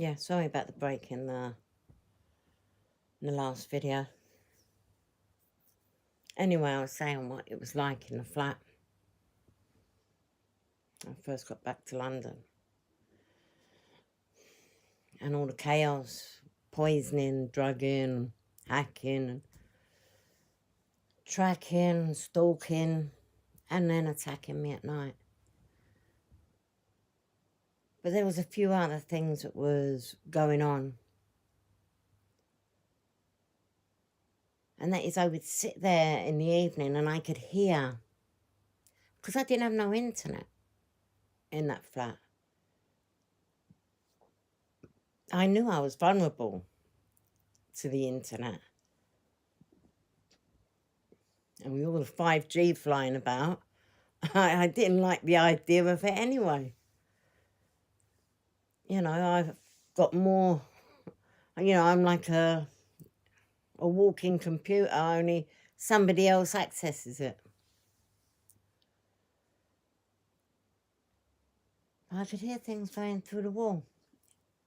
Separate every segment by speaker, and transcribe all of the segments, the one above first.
Speaker 1: Yeah, sorry about the break in the last video. Anyway, I was saying what it was like in the flat. I first got back to London. And all the chaos, poisoning, drugging, hacking, tracking, stalking, and then attacking me at night. But there was a few other things that was going on. And that is I would sit there in the evening and I could hear, because I didn't have no internet in that flat. I knew I was vulnerable to the internet. And with all the 5G flying about, I didn't like the idea of it anyway. You know, I've got more, I'm like a walking computer, only somebody else accesses it. I could hear things going through the wall,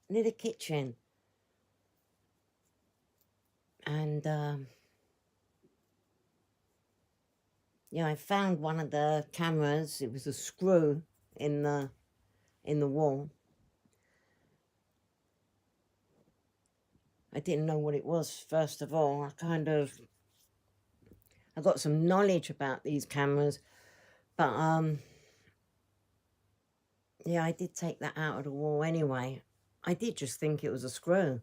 Speaker 1: near the kitchen. And, I found one of the cameras. It was a screw in the wall. I didn't know what it was, first of all. I got some knowledge about these cameras, but, yeah, I did take that out of the wall anyway. I did just think it was a screw.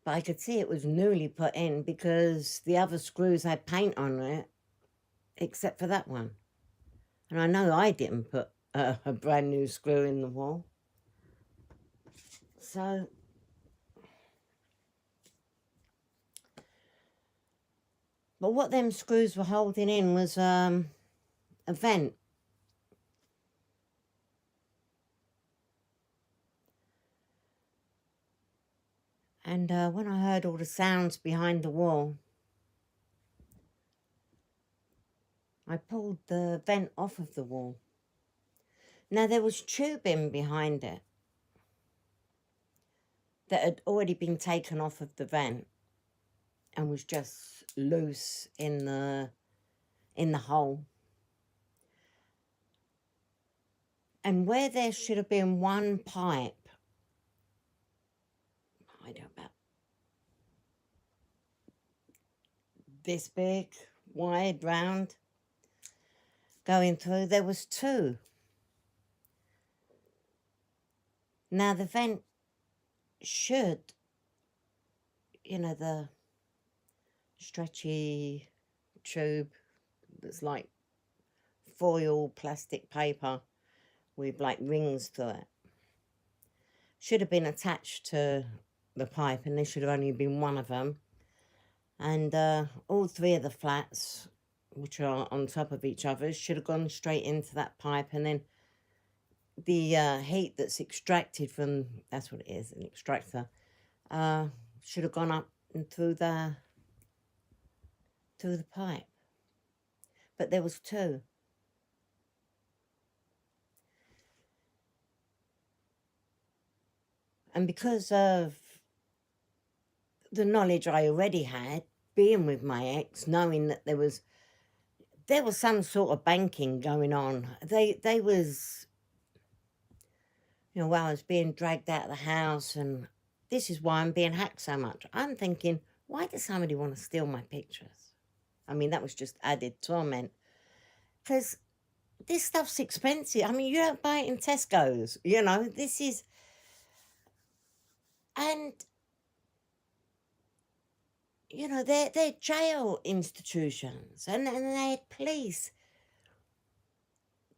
Speaker 1: But I could see it was newly put in because the other screws had paint on it, except for that one. And I know I didn't put a brand new screw in the wall. So, but what them screws were holding in was a vent. And when I heard all the sounds behind the wall, I pulled the vent off of the wall. Now, there was tubing behind it that had already been taken off of the vent and was just loose in the hole. And where there should have been one pipe, I don't know, about this big, wide, round, going through, there was two. Now, the vent should, the stretchy tube that's like foil plastic paper with like rings to it, should have been attached to the pipe, and there should have only been one of them. And all three of the flats, which are on top of each other, should have gone straight into that pipe, and then the heat that's extracted from, that's what it is, an extractor, should have gone up and through the pipe. But there was two. And because of the knowledge I already had, being with my ex, knowing that there was some sort of banking going on. They was, while I was being dragged out of the house, and this is why I'm being hacked so much. I'm thinking, why does somebody want to steal my pictures? I mean, that was just added torment. Because this stuff's expensive. I mean, you don't buy it in Tesco's, this is... And, they're jail institutions, and they had police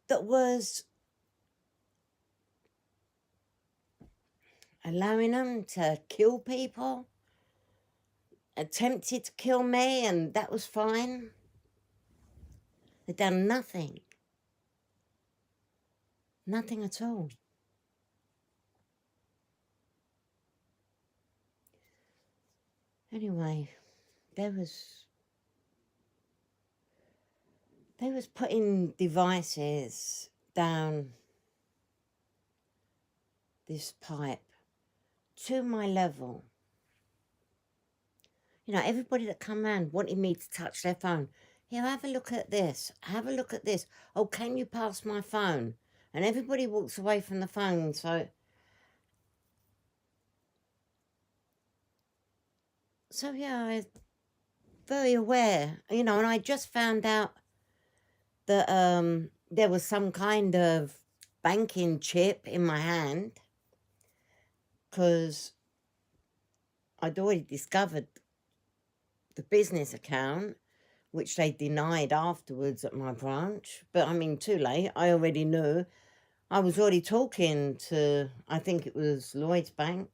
Speaker 1: that was allowing them to kill people, attempted to kill me, and that was fine. They'd done nothing. Nothing at all. Anyway, they was putting devices down this pipe to my level. You know, everybody that come round wanted me to touch their phone. Here, have a look at this. Have a look at this. Oh, can you pass my phone? And everybody walks away from the phone. So yeah, I'm very aware. You know, and I just found out that there was some kind of banking chip in my hand, because I'd already discovered the business account, which they denied afterwards at my branch. But I mean, too late. I already knew. I was already talking to, I think it was Lloyd's Bank.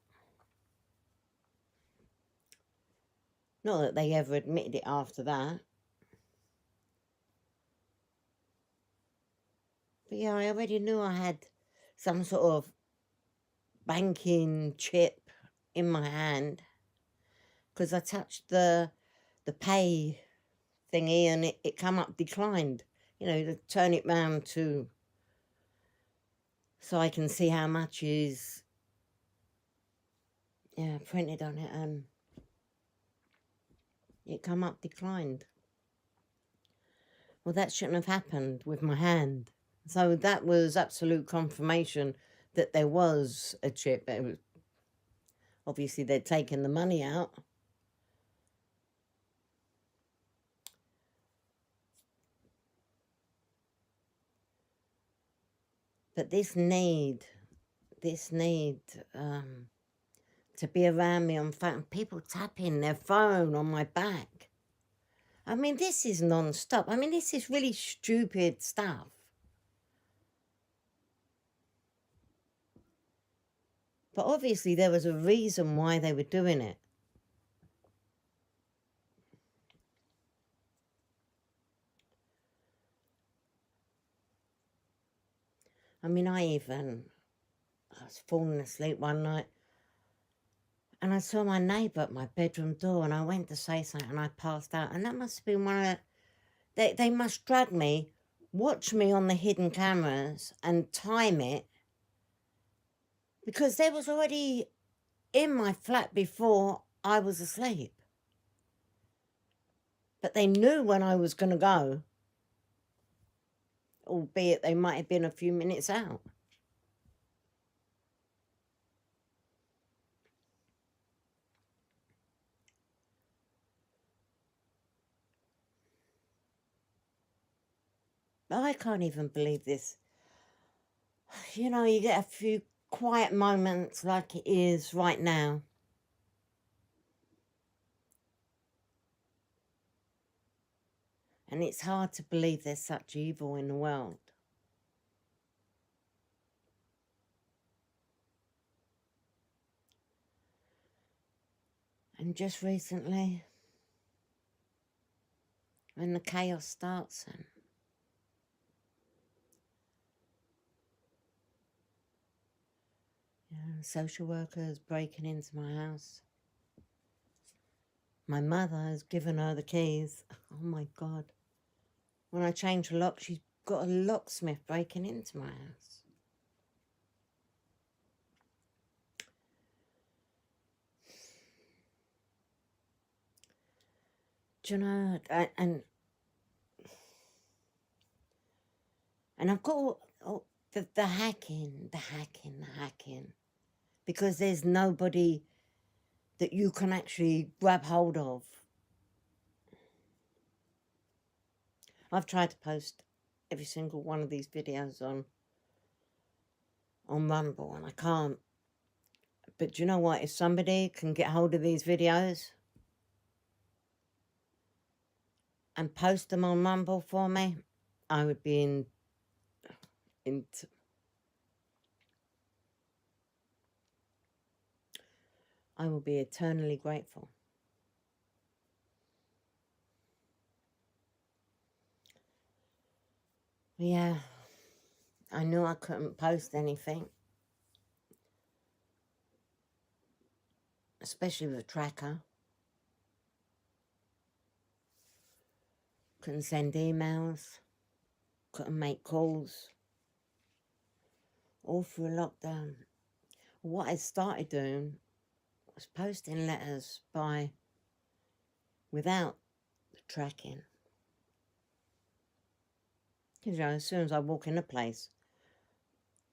Speaker 1: Not that they ever admitted it after that. But yeah, I already knew I had some sort of banking chip in my hand, because I touched the pay thingy and it come up declined. You know, to turn it round to, so I can see how much is, yeah, printed on it, and it come up declined. Well, that shouldn't have happened with my hand. So that was absolute confirmation that there was a chip. It was, obviously, they'd taken the money out. But this need to be around me on phone, people tapping their phone on my back. I mean, this is non-stop. I mean, this is really stupid stuff. But obviously there was a reason why they were doing it. I mean, I was falling asleep one night and I saw my neighbour at my bedroom door, and I went to say something and I passed out. And that must have been one of, they must drag me, watch me on the hidden cameras and time it, because they was already in my flat before I was asleep. But they knew when I was going to go, albeit they might have been a few minutes out. I can't even believe this. You know, you get a few quiet moments like it is right now. And it's hard to believe there's such evil in the world. And just recently, when the chaos starts, and social workers breaking into my house. My mother has given her the keys. Oh my God. When I change the lock, she's got a locksmith breaking into my house. Do you know, and I've got all the hacking, because there's nobody that you can actually grab hold of. I've tried to post every single one of these videos on Rumble, and I can't. But do you know what? If somebody can get hold of these videos and post them on Rumble for me, I would be I will be eternally grateful. Yeah, I knew I couldn't post anything, especially with a tracker. Couldn't send emails, couldn't make calls. all through lockdown. What I started doing was posting letters without the tracking. Because, you know, as soon as I walk in a place,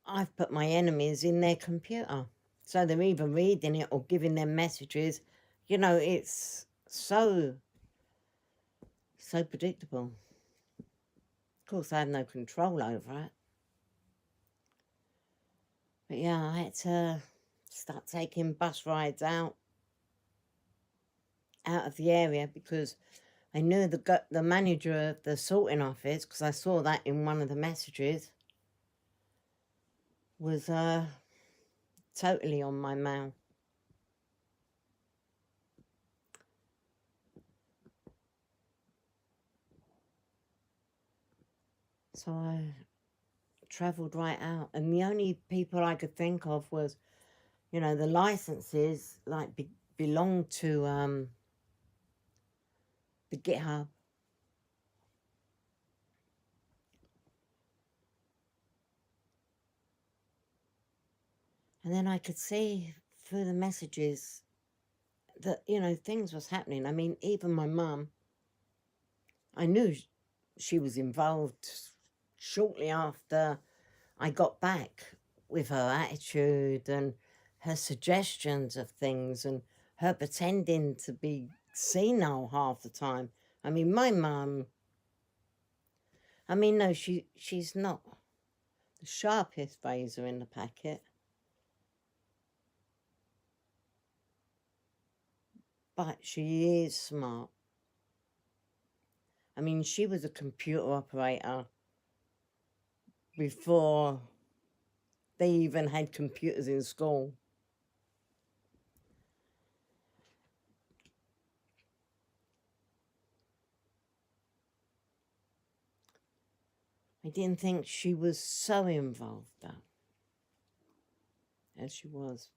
Speaker 1: I've put my enemies in their computer. So they're either reading it or giving them messages. You know, it's so predictable. Of course, I have no control over it. But yeah, I had to start taking bus rides out of the area because I knew the manager of the sorting office, because I saw that in one of the messages, was totally on my mail. So I travelled right out, and the only people I could think of was, you know, the licenses like belong to the GitHub. And then I could see through the messages that, you know, things was happening. I mean, even my mum, I knew she was involved shortly after I got back, with her attitude and her suggestions of things and her pretending to be senile half the time. I mean, my mum, I mean, no, she's not the sharpest razor in the packet, but she is smart. I mean, she was a computer operator before they even had computers in school. I didn't think she was so involved, though, as she was.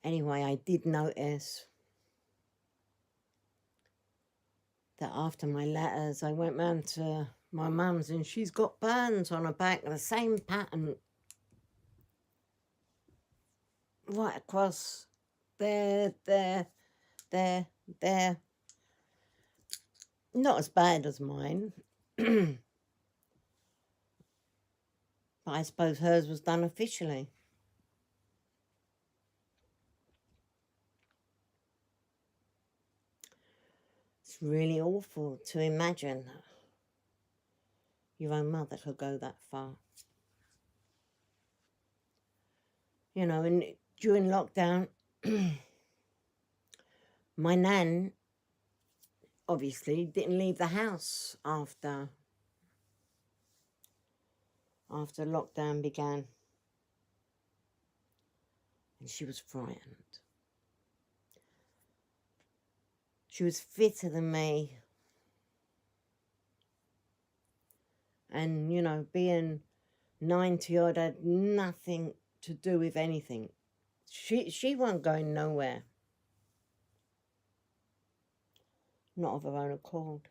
Speaker 1: Anyway, I did notice that after my letters, I went round to my mum's and she's got burns on her back, the same pattern right across there. Not as bad as mine, but I suppose hers was done officially. It's really awful to imagine your own mother could go that far. You know, and during lockdown, my nan obviously didn't leave the house after lockdown began. And she was frightened. She was fitter than me. And, you know, being 90 odd had nothing to do with anything. She wasn't going nowhere. Not of her own accord.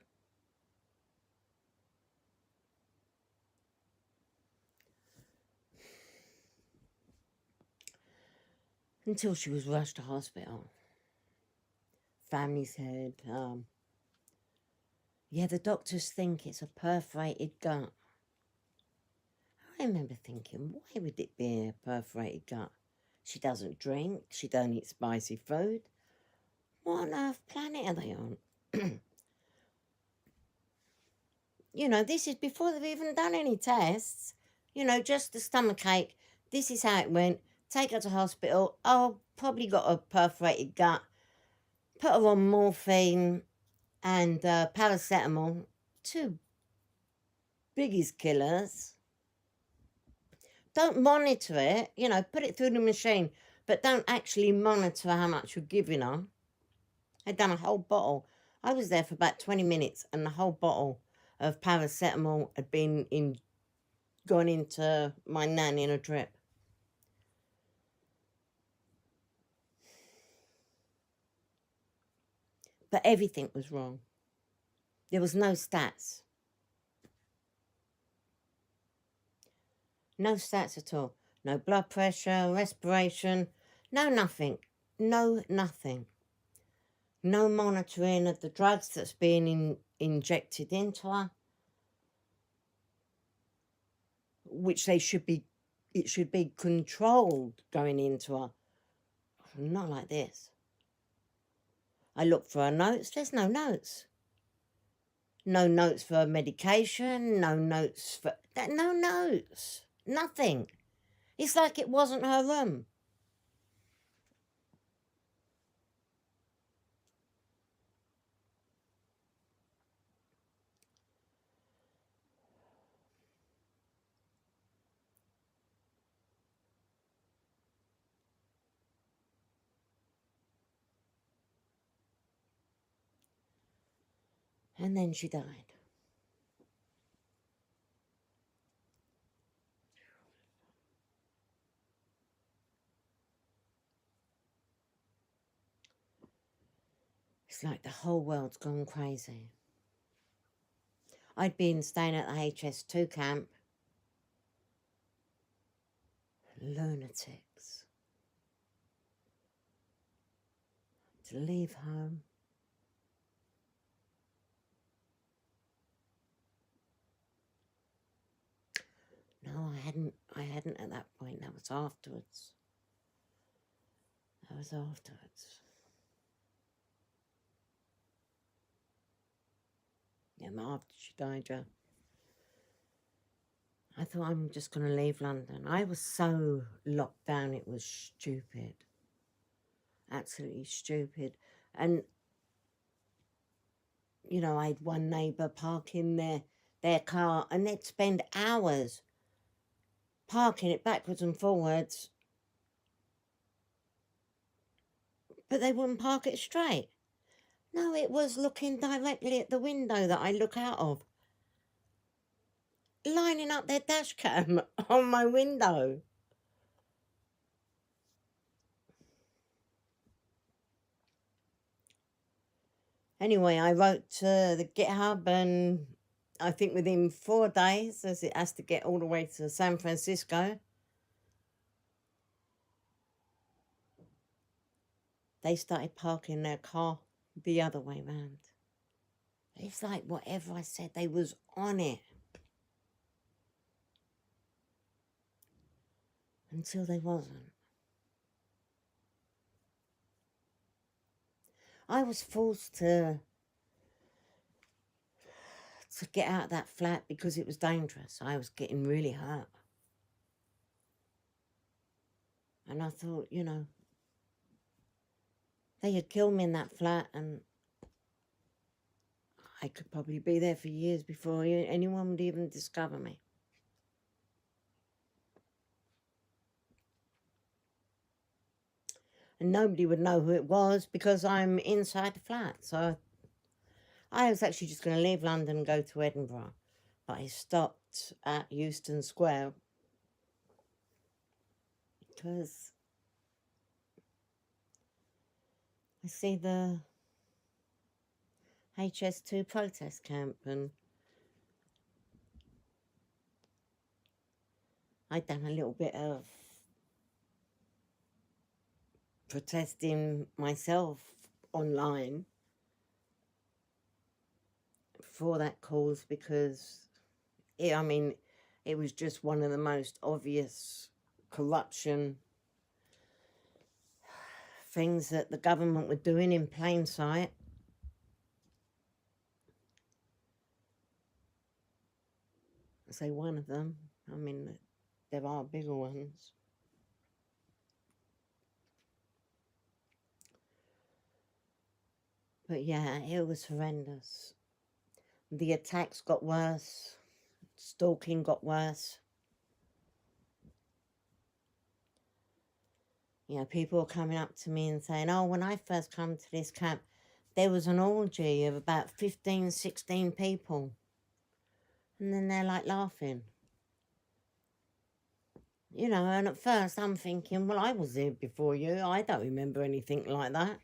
Speaker 1: Until she was rushed to hospital. Family said, yeah, the doctors think it's a perforated gut. I remember thinking, why would it be a perforated gut? She doesn't drink, she don't eat spicy food. What on earth planet are they on? You know, this is before they've even done any tests. You know, just the stomachache. This is how it went. Take her to hospital. Oh, probably got a perforated gut. Put her on morphine and paracetamol. Two biggest killers. Don't monitor it. You know, put it through the machine. But don't actually monitor how much you're giving her. I'd done a whole bottle. I was there for about 20 minutes and the whole bottle of paracetamol had gone into my nan in a drip. But everything was wrong. There was no stats. No stats at all. No blood pressure, respiration, no nothing. No nothing. No monitoring of the drugs that's being injected into her, which it should be controlled going into her. Not like this. I look for her notes, there's no notes. No notes for medication, no notes for... No notes. Nothing. It's like it wasn't her room. And then she died. It's like the whole world's gone crazy. I'd been staying at the HS2 camp. Lunatics. To leave home. No, I hadn't at that point. That was afterwards. Yeah, after she died, yeah. I thought, I'm just going to leave London. I was so locked down, it was stupid. Absolutely stupid. And, you know, I had one neighbour park in their car, and they'd spend hours parking it backwards and forwards, but they wouldn't park it straight. No, it was looking directly at the window that I look out of. Lining up their dash cam on my window. Anyway, I wrote to the GitHub, and I think within 4 days, as it has to get all the way to San Francisco, they started parking their car the other way round. It's like whatever I said, they was on it. Until they wasn't. I was forced to get out of that flat because it was dangerous. I was getting really hurt. And I thought, you know, they had killed me in that flat, and I could probably be there for years before anyone would even discover me. And nobody would know who it was because I'm inside the flat. So I was actually just going to leave London and go to Edinburgh. But I stopped at Euston Square because I see the HS2 protest camp, and I'd done a little bit of protesting myself online for that cause because, I mean, it was just one of the most obvious corruption things that the government were doing in plain sight. I say one of them. I mean, there are bigger ones. But yeah, it was horrendous. The attacks got worse. Stalking got worse. You know, people were coming up to me and saying, oh, when I first come to this camp, there was an orgy of about 15, 16 people. And then they're like laughing. You know, and at first I'm thinking, well, I was there before you. I don't remember anything like that.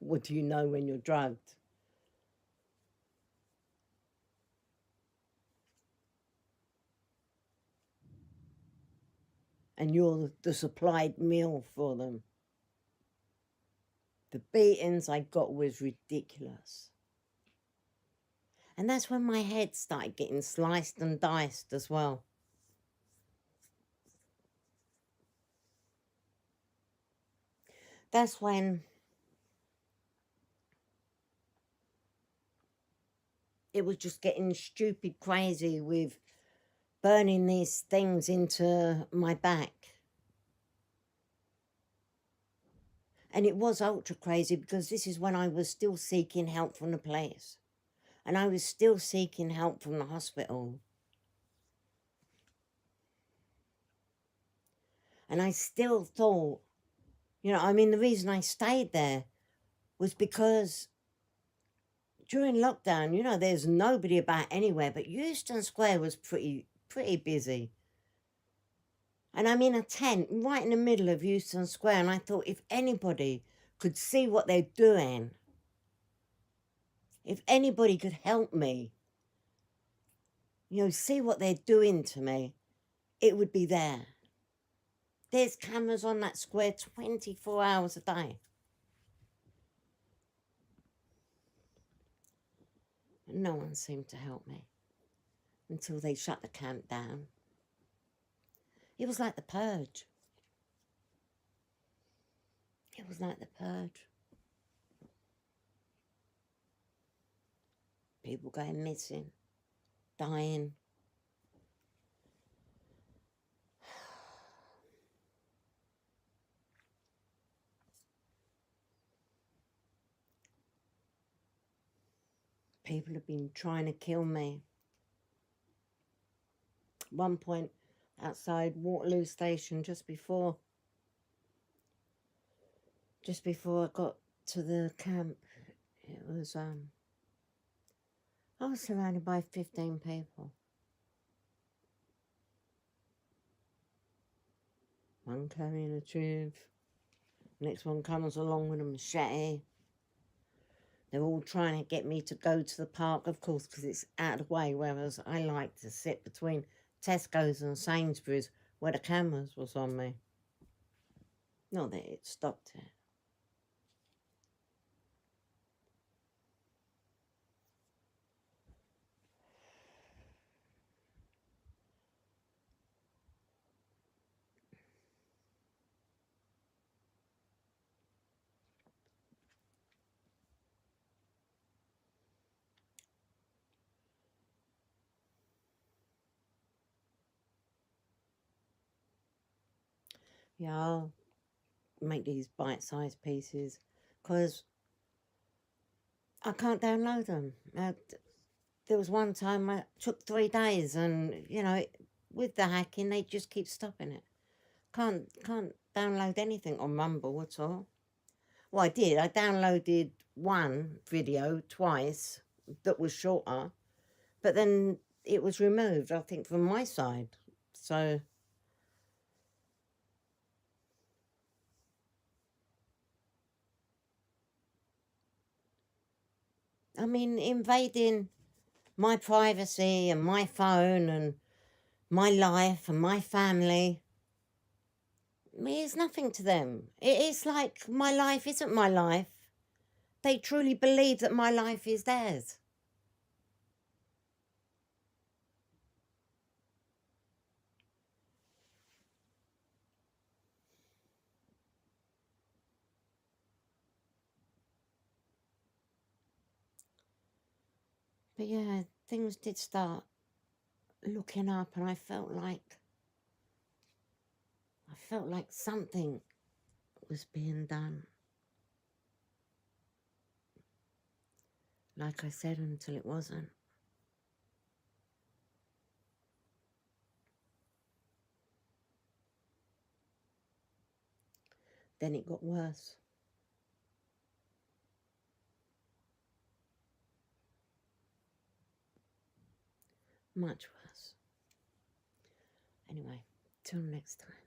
Speaker 1: What do you know when you're drugged? and you're the supplied meal for them. The beatings I got was ridiculous. And that's when my head started getting sliced and diced as well. That's when it was just getting stupid crazy with burning these things into my back. And it was ultra crazy because this is when I was still seeking help from the police. And I was still seeking help from the hospital. And I still thought, you know, I mean, the reason I stayed there was because during lockdown, you know, there's nobody about anywhere, but Euston Square was pretty busy. And I'm in a tent right in the middle of Euston Square, and I thought if anybody could see what they're doing, if anybody could help me, you know, see what they're doing to me, it would be there. There's cameras on that square 24 hours a day. And no one seemed to help me until they shut the camp down. It was like the purge. It was like the purge. People going missing, dying. People have been trying to kill me. At one point, outside Waterloo Station, just before I got to the camp, it was, I was surrounded by 15 people. One carrying a tube. Next one comes along with a machete. They're all trying to get me to go to the park, of course, because it's out of the way, whereas I like to sit between Tesco's and Sainsbury's where the cameras was on me. Not that it stopped it. Yeah, I'll make these bite-sized pieces because I can't download them. There was one time I took 3 days and, you know, with the hacking, they just keep stopping it. Can't download anything on Rumble at all. Well, I did. I downloaded one video twice that was shorter, but then it was removed, I think, from my side. So I mean, invading my privacy and my phone and my life and my family means nothing to them. It's like my life isn't my life. They truly believe that my life is theirs. But yeah, things did start looking up, and I felt like something was being done. Like I said, until it wasn't. Then it got worse. Much worse. Anyway, till next time.